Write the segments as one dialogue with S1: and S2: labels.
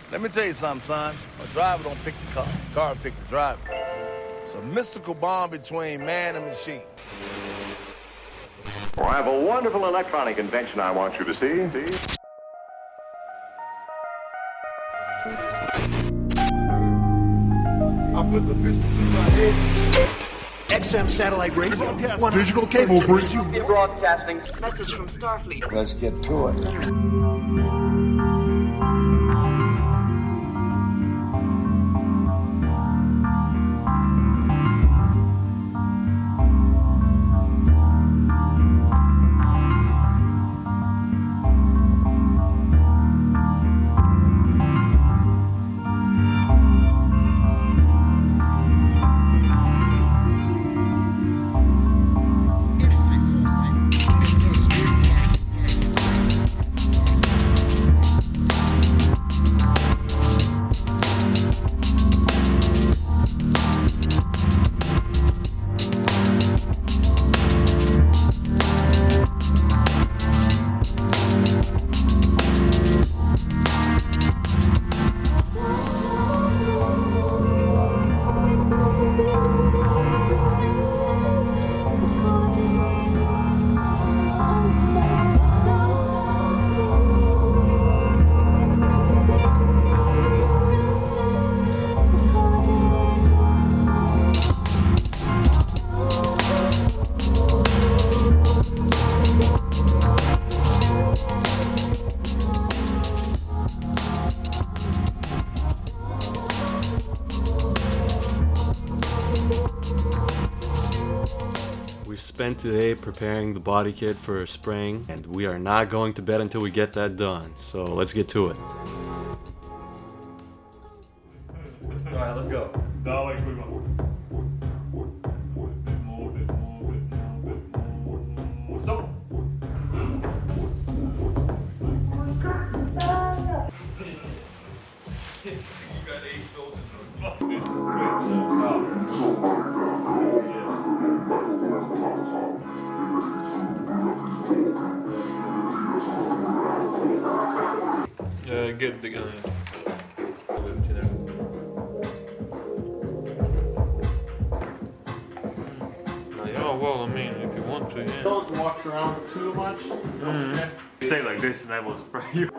S1: Let me tell you something, son. A driver don't pick the car pick the driver. It's a mystical bond between man and machine.
S2: Well, I have a wonderful electronic invention I want you to see.
S3: I put the pistol to my head.
S4: XM satellite radio.
S3: Digital cable brings you.
S5: Broadcasting. Message from Starfleet.
S3: Let's get to it.
S6: Spent today preparing the body kit for spraying, and we are not going to bed until we get that done. So let's get to it. Alright, let's go.
S7: Давай, kurwa. Stop. Get the gun. Yeah, well, I mean, if you want to, yeah.
S6: Don't walk around too much.
S7: Okay. Stay like this and I will spray you.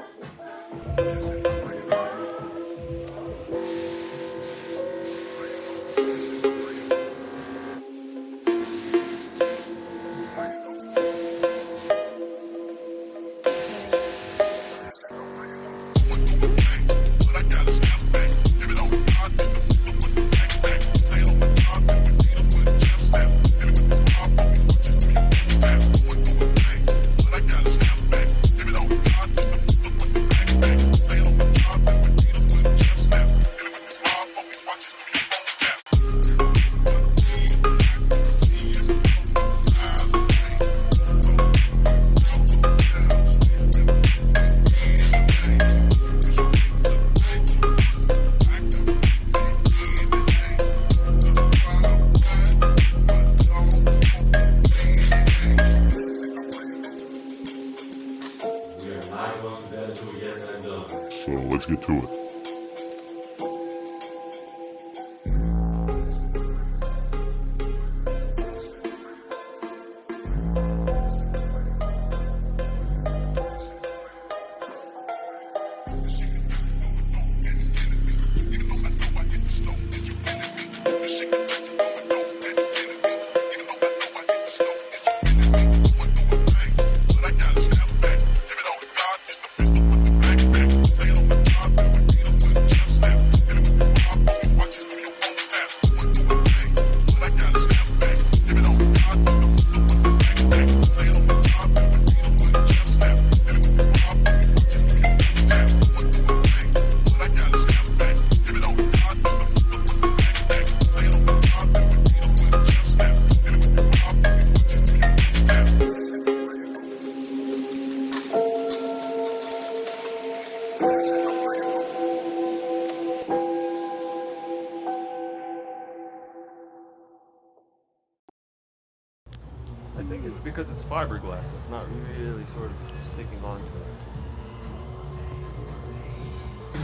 S8: So let's get to it.
S6: I think it's because it's fiberglass. It's not really sort of sticking onto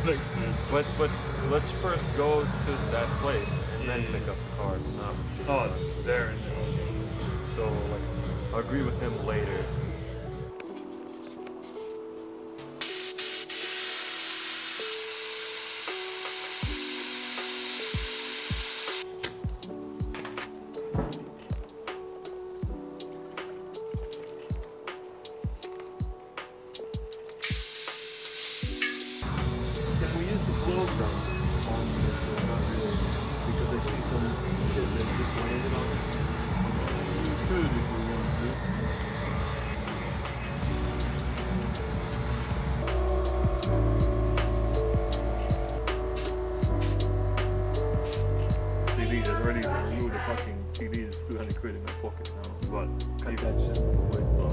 S7: Next time.
S6: But let's first go to that place and then pick up the car.
S7: Oh, there and there.
S6: So like, I'll agree with him later. Can we use the flow gun on this? Not really, because I see some shit that just landed on it. Could if we wanted to.
S7: CDs already removed the fucking CDs, 200 quid in my pocket now. But
S6: Cut that shit quick, bro.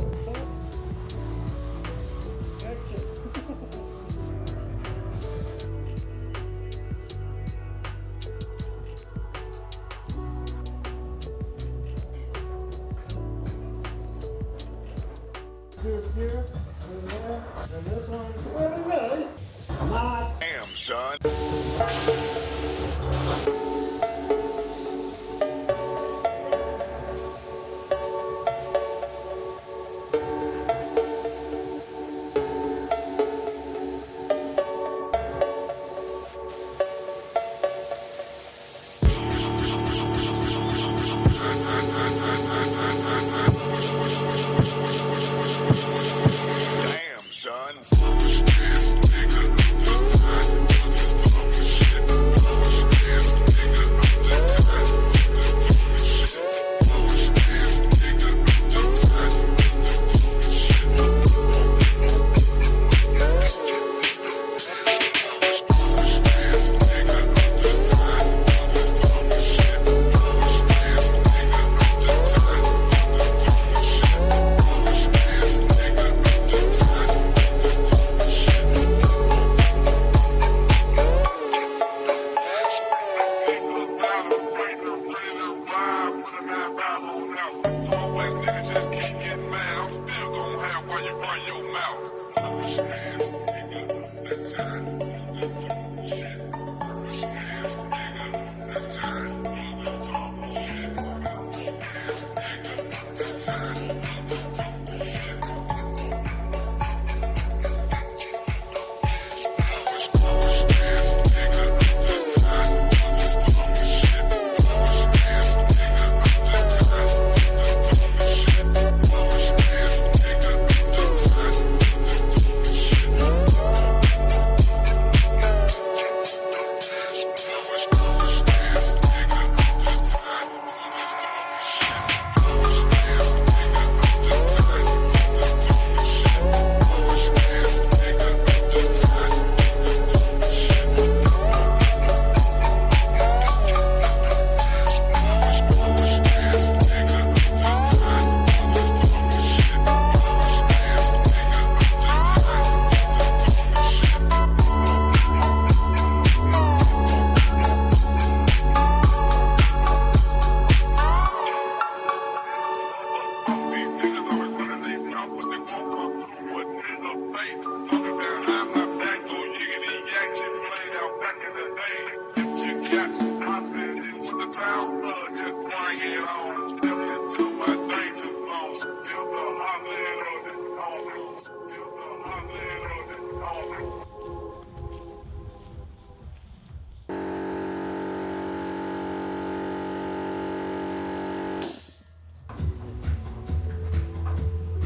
S3: Damn, son. Damn, son.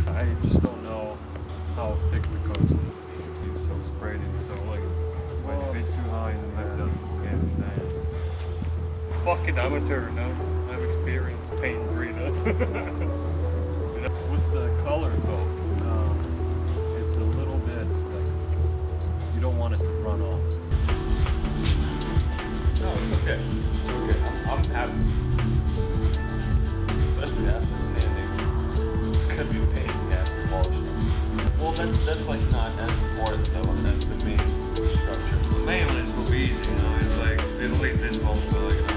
S7: I just don't know how thick the coat is. He's so sprayed in, so like, might be too high and then mix up. Yeah, man. Fucking amateur, no? I've experienced paint greener.
S6: With the color though, it's a little bit like, you don't want it to run off.
S7: No, it's okay. It's okay. I'm happy. Especially after sanding. It's gonna be a pain in the ass to polish it.
S6: Well, that's like not as important though. That's the main structure.
S7: The main list will be easy, you know. It's like, it'll leave this home for like